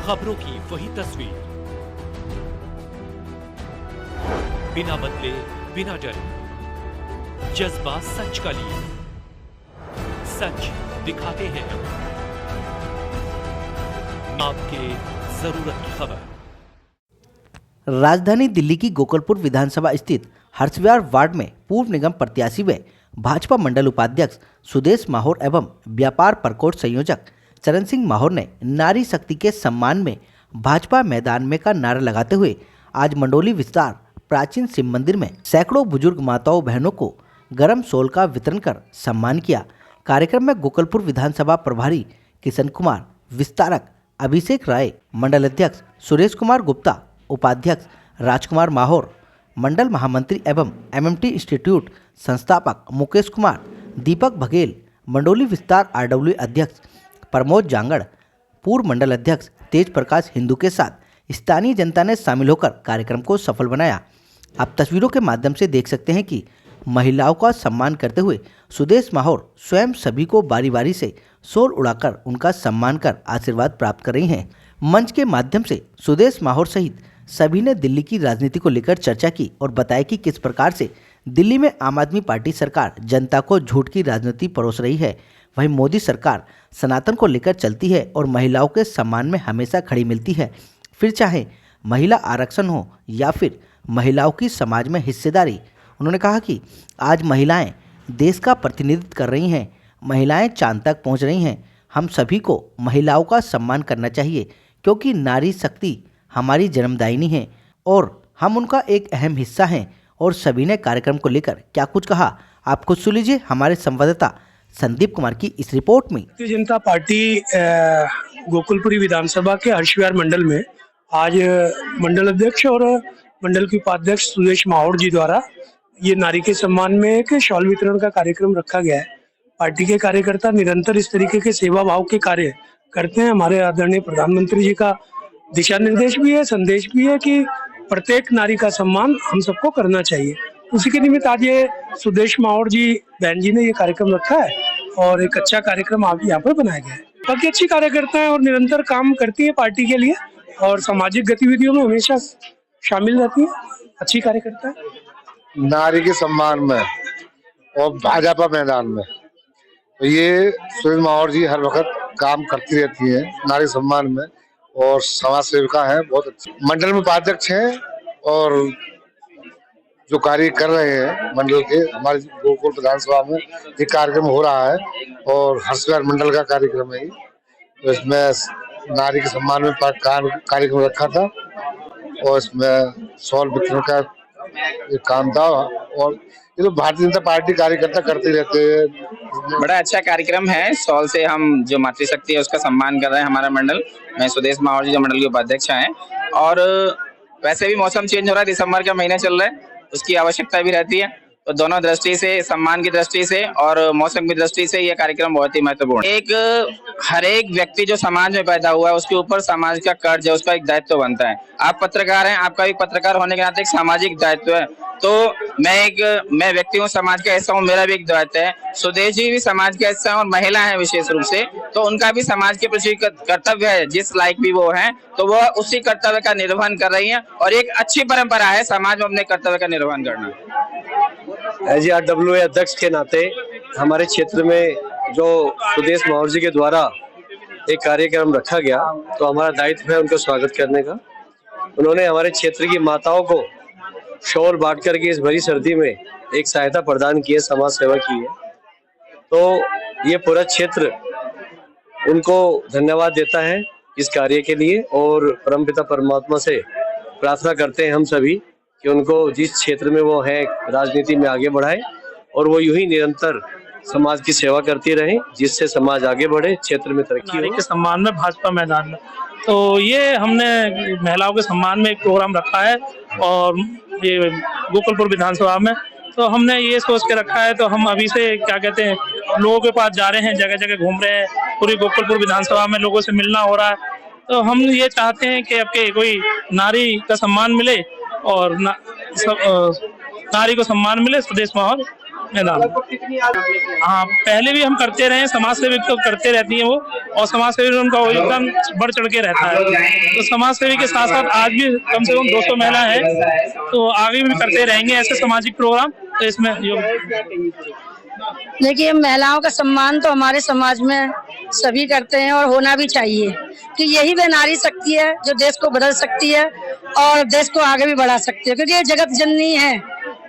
खबरों की वही तस्वीर, बिना बदले बिना डरे, जज्बा सच का लिए, सच दिखाते हैं आपके जरूरत की खबर। राजधानी दिल्ली की गोकुलपुर विधानसभा स्थित हर्षविहार वार्ड में पूर्व निगम प्रत्याशी व भाजपा मंडल उपाध्यक्ष सुदेश माहौर एवं व्यापार प्रकोष्ठ संयोजक चरण सिंह माहौर ने नारी शक्ति के सम्मान में भाजपा मैदान में का नारा लगाते हुए आज मंडोली विस्तार प्राचीन शिव मंदिर में सैकड़ों बुजुर्ग माताओं बहनों को गर्म शॉल का वितरण कर सम्मान किया। कार्यक्रम में गोकुलपुर विधानसभा प्रभारी किशन कुमार, विस्तारक अभिषेक राय, मंडल अध्यक्ष सुरेश कुमार गुप्ता, उपाध्यक्ष राजकुमार माहौर, मंडल महामंत्री एवं एमएमटी इंस्टीट्यूट संस्थापक मुकेश कुमार, दीपक बघेल, मंडोली विस्तार आरडब्ल्यू अध्यक्ष प्रमोद जांगड़, पूर्व मंडल अध्यक्ष तेज प्रकाश हिंदू के साथ स्थानीय जनता ने शामिल होकर कार्यक्रम को सफल बनाया। आप तस्वीरों के माध्यम से देख सकते हैं कि महिलाओं का सम्मान करते हुए सुदेश माहौर स्वयं सभी को बारी बारी से शोर उड़ाकर उनका सम्मान कर आशीर्वाद प्राप्त कर रही हैं। मंच के माध्यम से सुदेश माहौर सहित सभी ने दिल्ली की राजनीति को लेकर चर्चा की और बताया कि किस प्रकार से दिल्ली में आम आदमी पार्टी सरकार जनता को झूठ की राजनीति परोस रही है, वहीं मोदी सरकार सनातन को लेकर चलती है और महिलाओं के सम्मान में हमेशा खड़ी मिलती है। फिर चाहे महिला आरक्षण हो या फिर महिलाओं की समाज में हिस्सेदारी। उन्होंने कहा कि आज महिलाएं देश का प्रतिनिधित्व कर रही हैं, महिलाएं चांद तक पहुंच रही हैं। हम सभी को महिलाओं का सम्मान करना चाहिए क्योंकि नारी शक्ति हमारी जन्मदायिनी है और हम उनका एक अहम हिस्सा हैं। और सभी ने कार्यक्रम को लेकर क्या कुछ कहा, आप खुद सुन लीजिए हमारे संवाददाता संदीप कुमार की इस रिपोर्ट में। भारतीय जनता पार्टी गोकुलपुरी विधानसभा के हर्षविहार मंडल में आज मंडल अध्यक्ष और मंडल के उपाध्यक्ष सुदेश माहौर जी द्वारा ये नारी के सम्मान में एक शॉल वितरण का कार्यक्रम रखा गया है। पार्टी के कार्यकर्ता निरंतर इस तरीके के सेवा भाव के कार्य करते हैं। हमारे आदरणीय प्रधानमंत्री जी का दिशा निर्देश भी है, संदेश भी है कि प्रत्येक नारी का सम्मान हम सबको करना चाहिए। उसी के निमित्त आज ये सुदेश माहौर जी बहन जी ने ये कार्यक्रम रखा है और एक अच्छा कार्यक्रम आप यहाँ पर बनाया गया है। बाकी अच्छी कार्यकर्ता है और निरंतर काम करती है पार्टी के लिए और सामाजिक गतिविधियों में हमेशा शामिल रहती है। अच्छी कार्यकर्ता है। नारी के सम्मान में और भाजपा मैदान में तो ये सुदेश माहौर जी हर वक्त काम करती रहती है नारी सम्मान में और समाज सेविका है, बहुत अच्छी। मंडल में उपाध्यक्ष हैं और जो कार्य कर रहे हैं मंडल के, हमारे गोकुल विधानसभा में ये कार्यक्रम हो रहा है और हर्षविहार मंडल का कार्यक्रम है। तो इसमें नारी के सम्मान में कार्यक्रम रखा था और इसमें शॉल वितरण का ये काम था और ये तो भारतीय जनता पार्टी कार्यकर्ता करते रहते हैं। बड़ा अच्छा कार्यक्रम है। शॉल से हम जो मातृशक्ति है उसका सम्मान कर रहे हैं हमारा मंडल। मैं सुदेश माहौर जी जो मंडल के उपाध्यक्ष हैं और वैसे भी मौसम चेंज हो रहा है, दिसंबर का महीना चल रहा है, उसकी आवश्यकता भी रहती है। तो दोनों दृष्टि से, सम्मान की दृष्टि से और मौसम की दृष्टि से यह कार्यक्रम बहुत ही महत्वपूर्ण है। एक हर एक व्यक्ति जो समाज में पैदा हुआ है उसके ऊपर समाज का कर्ज है, उसका एक दायित्व बनता है। आप पत्रकार हैं, आपका एक पत्रकार होने के नाते एक सामाजिक दायित्व है। तो मैं व्यक्ति हूँ, समाज का हिस्सा हूँ, मेरा भी एक दायित्व है। सुदेश जी भी समाज का हिस्सा है और महिला है विशेष रूप से, तो उनका भी समाज के प्रति कर्तव्य है। जिस लायक भी वो है तो वह उसी कर्तव्य का निर्वहन कर रही है और एक अच्छी परंपरा है समाज में अपने कर्तव्य का निर्वहन करना। AGRWA अध्यक्ष के नाते हमारे क्षेत्र में जो सुदेश माहौर जी के द्वारा एक कार्यक्रम रखा गया तो हमारा दायित्व है उनका स्वागत करने का। उन्होंने हमारे क्षेत्र की माताओं को शॉल बांट करके इस भरी सर्दी में एक सहायता प्रदान की है, समाज सेवा की है। तो ये पूरा क्षेत्र उनको धन्यवाद देता है इस कार्य के लिए और परमपिता परमात्मा से प्रार्थना करते हैं हम सभी कि उनको जिस क्षेत्र में वो है राजनीति में आगे बढ़ाए और वो यूं ही निरंतर समाज की सेवा करती रहे जिससे समाज आगे बढ़े, क्षेत्र में तरक्की हो। के सम्मान में भाजपा मैदान में तो ये हमने महिलाओं के सम्मान में एक प्रोग्राम रखा है और ये गोकुलपुर विधानसभा में तो हमने ये सोच के रखा है। तो हम अभी से क्या कहते हैं लोगों के पास जा रहे हैं, जगह जगह घूम रहे हैं, पूरी गोकुलपुर विधानसभा में लोगों से मिलना हो रहा है। तो हम ये चाहते हैं कि आपके कोई नारी का सम्मान मिले और नारी को सम्मान मिले। सुदेश माहौर मैदान। हाँ, पहले भी हम करते रहे, समाज सेवी तो करते रहती हैं वो, और समाज सेवी में उनका योगदान बढ़ चढ़ के रहता है। तो समाज सेवी के साथ साथ आज भी कम से कम 200 महिला है, तो आगे भी करते रहेंगे ऐसे सामाजिक प्रोग्राम। तो इसमें देखिए, महिलाओं का सम्मान तो हमारे समाज में सभी करते हैं और होना भी चाहिए, कि यही वह नारी शक्ति है जो देश को बदल सकती है और देश को आगे भी बढ़ा सकती है, क्योंकि ये जगत जननी है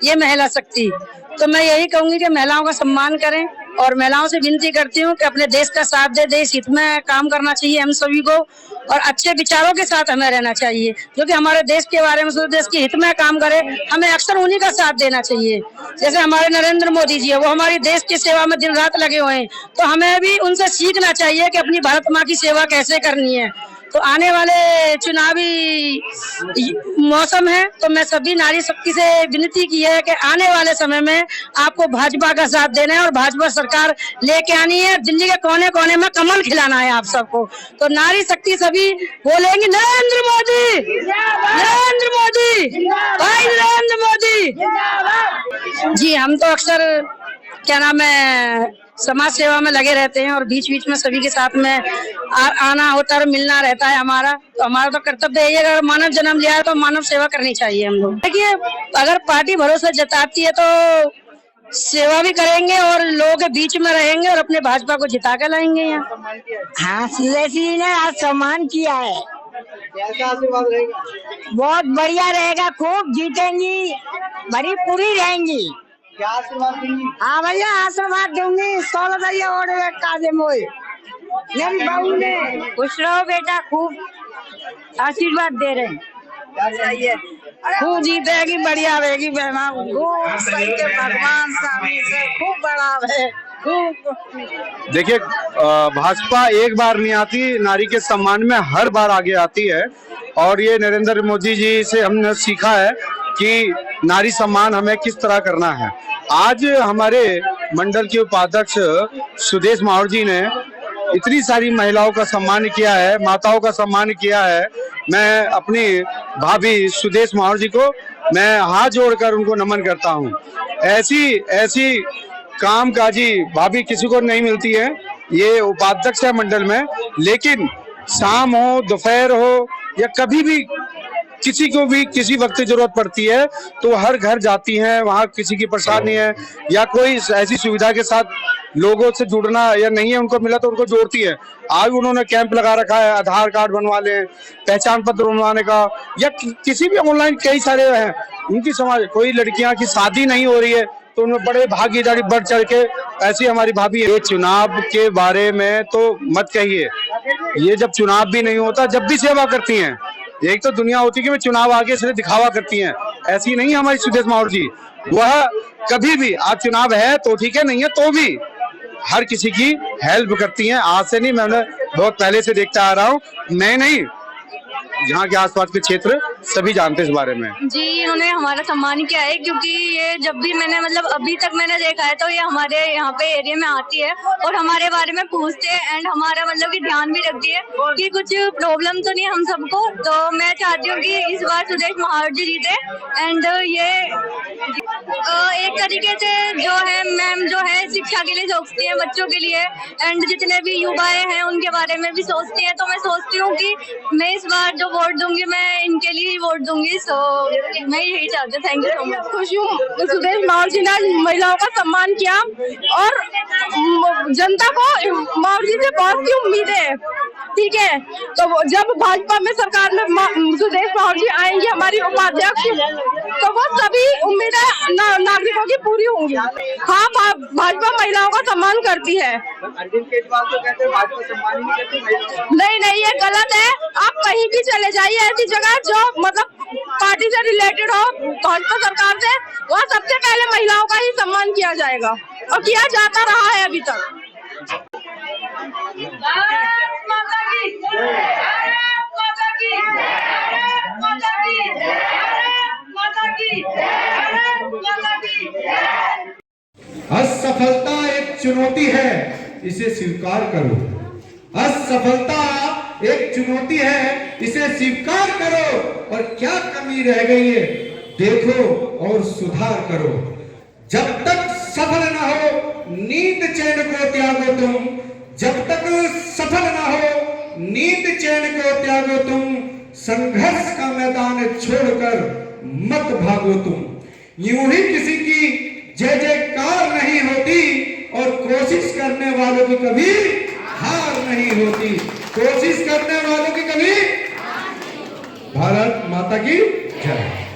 ये महिला शक्ति। तो मैं यही कहूंगी कि महिलाओं का सम्मान करें, और महिलाओं से विनती करती हूँ कि अपने देश का साथ दे, देश हित में काम करना चाहिए हम सभी को, और अच्छे विचारों के साथ हमें रहना चाहिए, जो कि हमारे देश के बारे में देश के हित में काम करे। हमें अक्सर उन्हीं का साथ देना चाहिए। जैसे हमारे नरेंद्र मोदी जी है, वो हमारी देश की सेवा में दिन रात लगे हुए हैं, तो हमें भी उनसे सीखना चाहिए कि अपनी भारत माँ की सेवा कैसे करनी है। तो आने वाले चुनावी मौसम है, तो मैं सभी नारी शक्ति से विनती की है कि आने वाले समय में आपको भाजपा का साथ देना है और भाजपा सरकार लेके आनी है। दिल्ली के कोने कोने में कमल खिलाना है आप सबको। तो नारी शक्ति सभी बोलेंगे नरेंद्र मोदी, नरेंद्र मोदी, भाई नरेंद्र मोदी जी। हम तो अक्सर क्या नाम है समाज सेवा में लगे रहते हैं, और बीच बीच में सभी के साथ में आना होता है, मिलना रहता है हमारा। तो हमारा तो कर्तव्य है, अगर मानव जन्म लिया है तो मानव सेवा करनी चाहिए हम लोग। देखिए, अगर पार्टी भरोसा जताती है तो सेवा भी करेंगे और लोगों के बीच में रहेंगे और अपने भाजपा को जिता कर लाएंगे यहाँ। हाँ, सीधी ने आज सम्मान किया है। बहुत बढ़िया रहेगा, खूब जीतेंगी, बड़ी पूरी रहेंगी। क्या आशीर्वाद देंगी? हाँ भैया, आशीर्वाद दूंगी। 16 और काजे मोए मेरी बहू ने। खुश रहो बेटा, खूब आशीर्वाद दे रहे हैं। क्या चाहिए? खूब जीतेगी, बढ़िया रहेगी बहना, भगवान स्वामी से खूब बड़ा है। देखिए, भाजपा एक बार नहीं आती, नारी के सम्मान में हर बार आगे आती है, और ये नरेंद्र मोदी जी से हमने सीखा है कि नारी सम्मान हमें किस तरह करना है। आज हमारे मंडल के उपाध्यक्ष सुदेश माहौर जी ने इतनी सारी महिलाओं का सम्मान किया है, माताओं का सम्मान किया है। मैं अपनी भाभी सुदेश माहौर जी को मैं हाथ जोड़कर उनको नमन करता हूँ। ऐसी कामकाजी भाभी किसी को नहीं मिलती है। ये उपाध्यक्ष है मंडल में, लेकिन शाम हो, दोपहर हो, या कभी भी किसी को भी किसी वक्त जरूरत पड़ती है तो हर घर जाती हैं। वहाँ किसी की परेशानी है या कोई ऐसी सुविधा के साथ लोगों से जुड़ना या नहीं है उनको मिला तो उनको जोड़ती है। आज उन्होंने कैंप लगा रखा है, आधार कार्ड बनवा लें, पहचान पत्र बनवाने का, या किसी भी ऑनलाइन कई सारे हैं। उनकी समाज कोई लड़कियां की शादी नहीं हो रही है तो उनमें बड़े भागीदारी बढ़ चढ़ के ऐसी हमारी भाभी है। चुनाव के बारे में तो मत कहिए, ये जब चुनाव भी नहीं होता जब भी सेवा करती हैं। एक तो दुनिया होती है कि मैं चुनाव आगे से दिखावा करती हैं, ऐसी नहीं है हमारी सुदेश माहौर जी। वह कभी भी आज चुनाव है तो ठीक है, नहीं है तो भी हर किसी की हेल्प करती हैं। आज से नहीं, मैं बहुत पहले से देखता आ रहा हूँ। मैं नहीं, यहाँ के आसपास के क्षेत्र सभी जानते हैं इस बारे में। जी, इन्होंने हमारा सम्मान किया है, क्योंकि ये जब भी मैंने अभी तक मैंने देखा है तो ये हमारे यहाँ पे एरिया में आती है और हमारे बारे में पूछते हैं, एंड हमारा कि ध्यान भी रखती है कि कुछ प्रॉब्लम तो नहीं हम सबको। तो मैं चाहती हूँ कि इस बार सुदेश माहौर जी जीते। एंड ये एक तरीके से जो है मैम जो है शिक्षा के लिए सोचती है, बच्चों के लिए, एंड जितने भी युवाएं हैं उनके बारे में भी सोचती है। तो मैं सोचती हूँ कि मैं इस बार जो वोट दूंगी मैं इनके लिए ही वोट दूंगी। सो मैं यही चाहती हूँ। Thank you so much. खुश हूँ सुदेश माहौर जी ने महिलाओं का सम्मान किया और जनता को माहौर जी से बहुत सी उम्मीद है। ठीक है, तो जब भाजपा में सरकार में सुदेश माहौर जी आएंगे हमारी उपाध्यक्ष, तो वो सभी उम्मीदें नागरिकों की पूरी होंगी। हाँ, भाजपा महिलाओं का सम्मान करती है। अरविंद केजरीवाल तो कहते हैं भाजपा सम्मान ही नहीं करती। नहीं, ये गलत है। आप कहीं भी चले जाइए ऐसी जगह जो पार्टी से रिलेटेड हो, भाजपा सरकार से, वहाँ सबसे पहले महिलाओं का ही सम्मान किया जाएगा और किया जाता रहा है अभी तक। असफलता एक चुनौती है, इसे स्वीकार करो। असफलता एक चुनौती है, इसे स्वीकार करो और क्या कमी रह गई है देखो और सुधार करो। जब तक सफल न हो नींद चैन को त्यागो तुम, जब तक सफल न हो नींद चैन को त्यागो तुम, संघर्ष का मैदान छोड़कर मत भागो तुम। यूं ही किसी की जय जयकार नहीं होती और कोशिश करने वालों की कभी हार नहीं होती। कोशिश करने वालों की कभी भारत माता की जय।